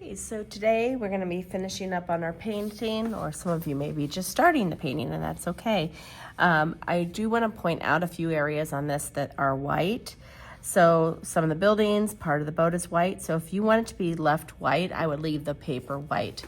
Okay, so today we're going to be finishing up on our painting, or some of you may be just starting the painting, and that's okay. I do want to point out a few areas on this that are white. So some of the buildings, part of the boat is white. So if you want it to be left white, I would leave the paper white.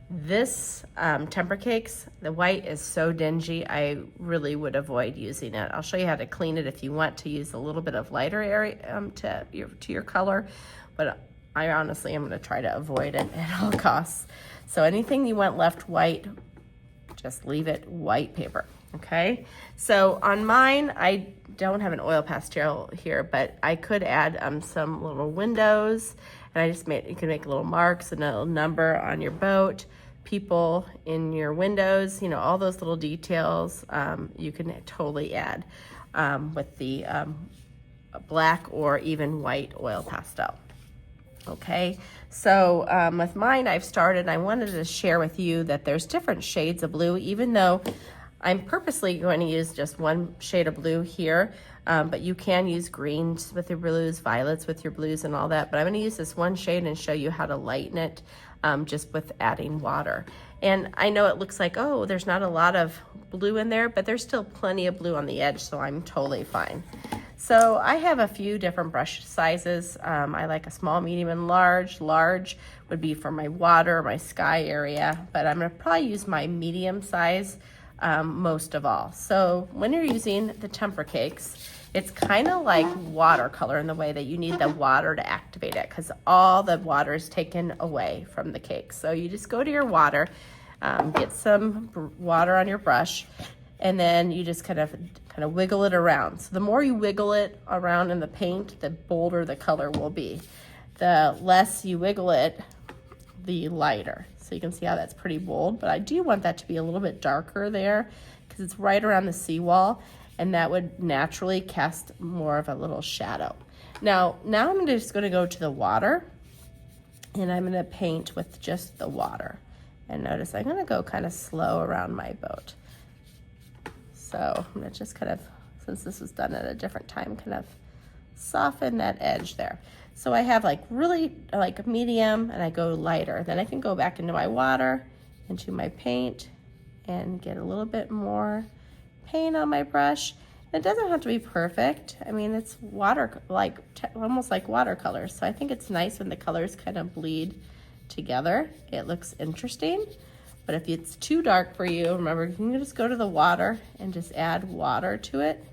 This temper cakes, the white is so dingy, I really would avoid using it. I'll show you how to clean it if you want to use a little bit of lighter area to your color, but I honestly am going to try to avoid it at all costs. So anything you want left white, just leave it white paper, okay? So on mine, I don't have an oil pastel here, but I could add some little windows, and you can make little marks and a little number on your boat, people in your windows, you know, all those little details you can totally add with the black or even white oil pastel. Okay, so with mine, I wanted to share with you that there's different shades of blue, even though I'm purposely going to use just one shade of blue here, but you can use greens with your blues, violets with your blues and all that, but I'm going to use this one shade and show you how to lighten it just with adding water. And I know it looks like, oh, there's not a lot of blue in there, but there's still plenty of blue on the edge, so I'm totally fine. So I have a few different brush sizes. I like a small, medium, and large. Large would be for my water, my sky area, but I'm gonna probably use my medium size most of all. So when you're using the temper cakes, it's kind of like watercolor in the way that you need the water to activate it, because all the water is taken away from the cake. So you just go to your water, get some water on your brush, and then you just kind of wiggle it around. So the more you wiggle it around in the paint, the bolder the color will be. The less you wiggle it, the lighter. So you can see how that's pretty bold, but I do want that to be a little bit darker there because it's right around the seawall, and that would naturally cast more of a little shadow. Now I'm just gonna go to the water, and I'm gonna paint with just the water. And notice I'm gonna go kind of slow around my boat. So I'm gonna just kind of, since this was done at a different time, kind of soften that edge there. So I have like really like medium, and I go lighter. Then I can go back into my water, into my paint, and get a little bit more paint on my brush. And it doesn't have to be perfect. I mean, it's water, like almost like watercolor. So I think it's nice when the colors kind of bleed together. It looks interesting. But if it's too dark for you, remember, you can just go to the water and just add water to it.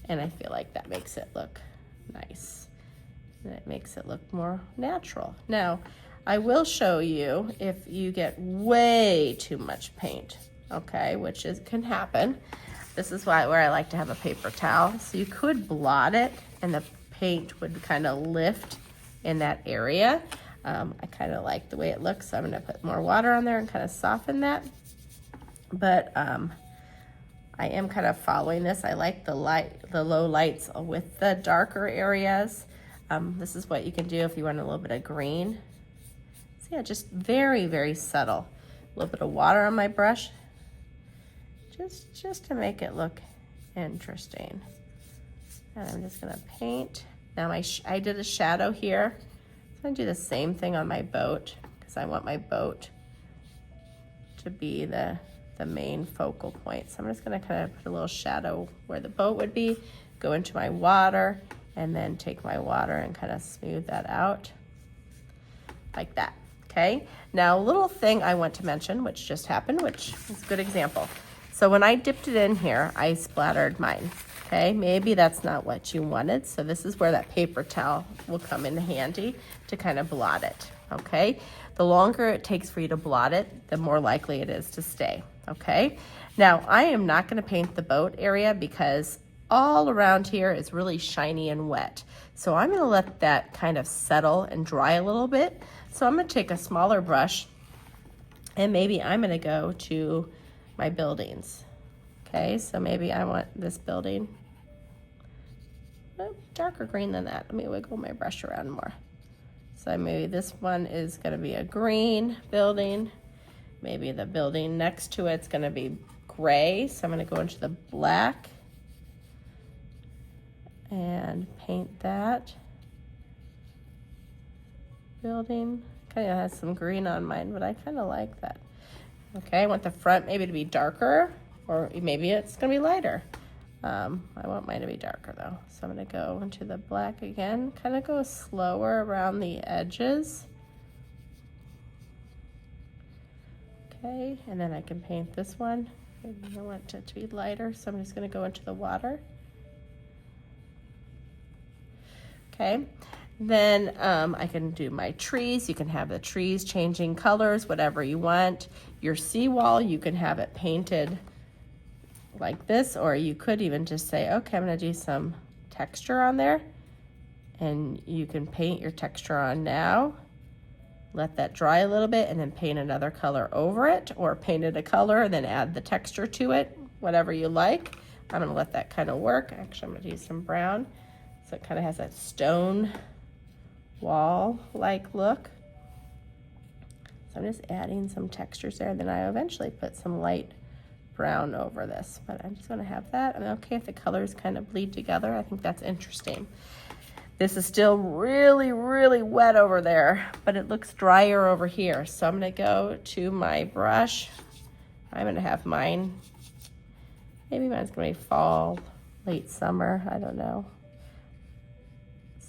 And I feel like that makes it look nice. And it makes it look more natural. Now, I will show you if you get way too much paint, okay, which can happen. This is where I like to have a paper towel. So you could blot it, and the paint would kind of lift in that area. I kind of like the way it looks, so I'm gonna put more water on there and kind of soften that. But I am kind of following this. I like the low lights with the darker areas. This is what you can do if you want a little bit of green. So yeah, just very, very subtle. A little bit of water on my brush, just to make it look interesting. And I'm just gonna paint. Now I did a shadow here. I'm gonna do the same thing on my boat because I want my boat to be the main focal point. So I'm just gonna kind of put a little shadow where the boat would be, go into my water, and then take my water and kind of smooth that out like that, okay? Now, a little thing I want to mention, which just happened, which is a good example. So when I dipped it in here, I splattered mine. Okay, maybe that's not what you wanted. So this is where that paper towel will come in handy to kind of blot it, okay? The longer it takes for you to blot it, the more likely it is to stay, okay? Now, I am not gonna paint the boat area because all around here is really shiny and wet. So I'm gonna let that kind of settle and dry a little bit. So I'm gonna take a smaller brush, and maybe I'm gonna go to my buildings. Okay, so maybe I want this building darker green than that. Let me wiggle my brush around more. So maybe this one is gonna be a green building. Maybe the building next to it's gonna be gray. So I'm gonna go into the black and paint that building Kind of has some green on mine, but I kind of like that. Okay, I want the front maybe to be darker, or maybe it's gonna be lighter. I want mine to be darker though. So I'm gonna go into the black again, kind of go slower around the edges. Okay, and then I can paint this one. I want it to be lighter, so I'm just gonna go into the water. Okay, then I can do my trees. You can have the trees changing colors, whatever you want. Your seawall, you can have it painted like this, or you could even just say, okay, I'm gonna do some texture on there, and you can paint your texture on now. Let that dry a little bit and then paint another color over it, or paint it a color and then add the texture to it, whatever you like. I'm gonna let that kind of work. Actually, I'm gonna use some brown. So it kind of has that stone wall-like look. So I'm just adding some textures there, and then I eventually put some light brown over this. But I'm just gonna have that. I'm okay if the colors kind of bleed together. I think that's interesting. This is still really, really wet over there, but it looks drier over here. So I'm gonna go to my brush. I'm gonna have mine, maybe mine's gonna be fall, late summer, I don't know.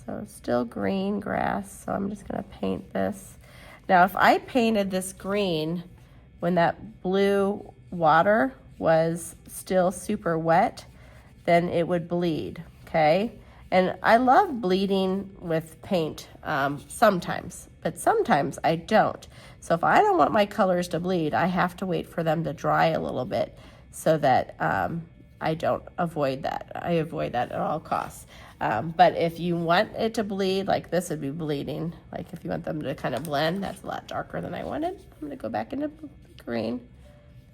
So still green grass, so I'm just gonna paint this. Now, if I painted this green when that blue water was still super wet, then it would bleed, okay? And I love bleeding with paint sometimes, but sometimes I don't. So if I don't want my colors to bleed, I have to wait for them to dry a little bit so that I don't avoid that. I avoid that at all costs. But if you want it to bleed, like this would be bleeding, like if you want them to kind of blend, that's a lot darker than I wanted. I'm gonna go back into green.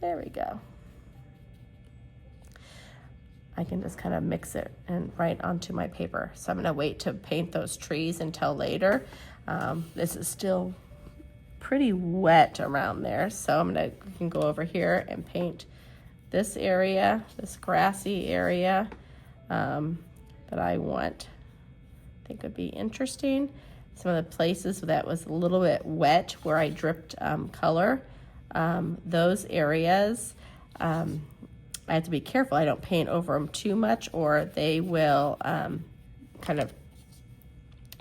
There we go. I can just kind of mix it and right onto my paper. So I'm gonna wait to paint those trees until later. This is still pretty wet around there. So I can go over here and paint this area, this grassy area that I think would be interesting. Some of the places that was a little bit wet where I dripped color, those areas, I have to be careful I don't paint over them too much, or they will kind of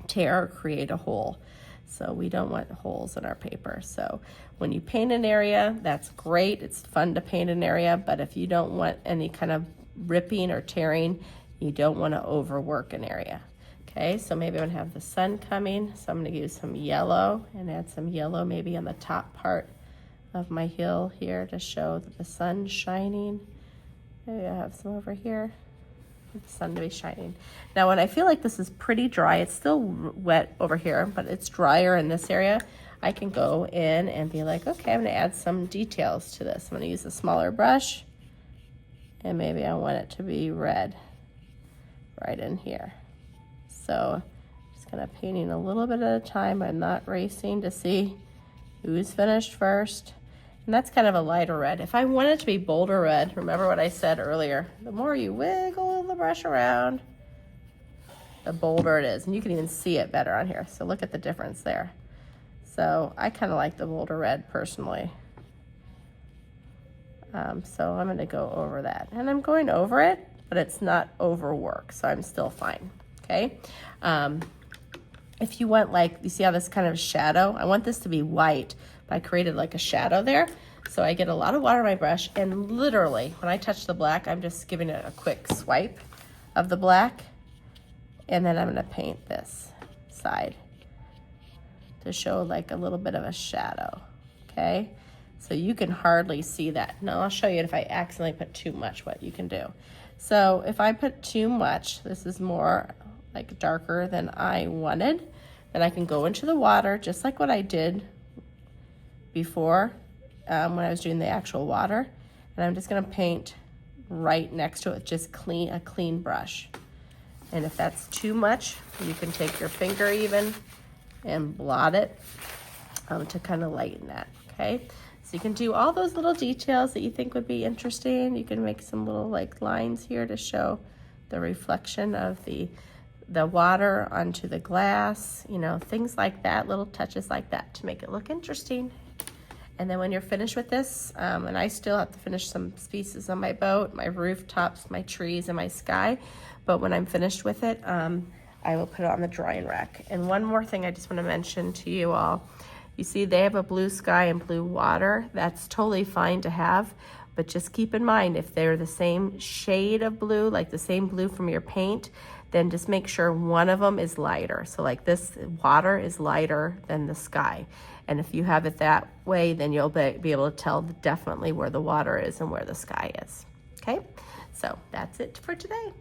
tear or create a hole. So we don't want holes in our paper. So when you paint an area, that's great. It's fun to paint an area, but if you don't want any kind of ripping or tearing, you don't want to overwork an area. Okay, so maybe I'm gonna have the sun coming, so I'm gonna use some yellow and add some yellow maybe on the top part of my hill here to show that the sun's shining. Maybe I have some over here. The sun to be shining. Now when I feel like this is pretty dry, it's still wet over here, but it's drier in this area, I can go in and be like, okay, I'm gonna add some details to this. I'm gonna use a smaller brush, and maybe I want it to be red right in here. So just kind of painting a little bit at a time. I'm not racing to see who's finished first. And that's kind of a lighter red. If I want it to be bolder red, remember what I said earlier, the more you wiggle the brush around, the bolder it is. And you can even see it better on here. So look at the difference there. So I kind of like the bolder red personally. So I'm gonna go over that. And I'm going over it, but it's not overwork, so I'm still fine, okay? If you want, like, you see how this kind of shadow, I want this to be white, but I created like a shadow there. So I get a lot of water on my brush, and literally when I touch the black, I'm just giving it a quick swipe of the black, and then I'm gonna paint this side to show like a little bit of a shadow, okay? So you can hardly see that. Now I'll show you if I accidentally put too much, what you can do. So if I put too much, this is more like darker than I wanted, then I can go into the water just like what I did before when I was doing the actual water. And I'm just gonna paint right next to it, just a clean brush. And if that's too much, you can take your finger even and blot it to kind of lighten that, okay? So you can do all those little details that you think would be interesting. You can make some little like lines here to show the reflection of the the water onto the glass, you know, things like that, little touches like that to make it look interesting. And then when you're finished with this, and I still have to finish some pieces on my boat, my rooftops, my trees, and my sky, but when I'm finished with it, I will put it on the drying rack. And one more thing I just want to mention to you all. You see they have a blue sky and blue water. That's totally fine to have, but just keep in mind if they're the same shade of blue, like the same blue from your paint, then just make sure one of them is lighter. So like this water is lighter than the sky. And if you have it that way, then you'll be able to tell definitely where the water is and where the sky is. Okay, so that's it for today.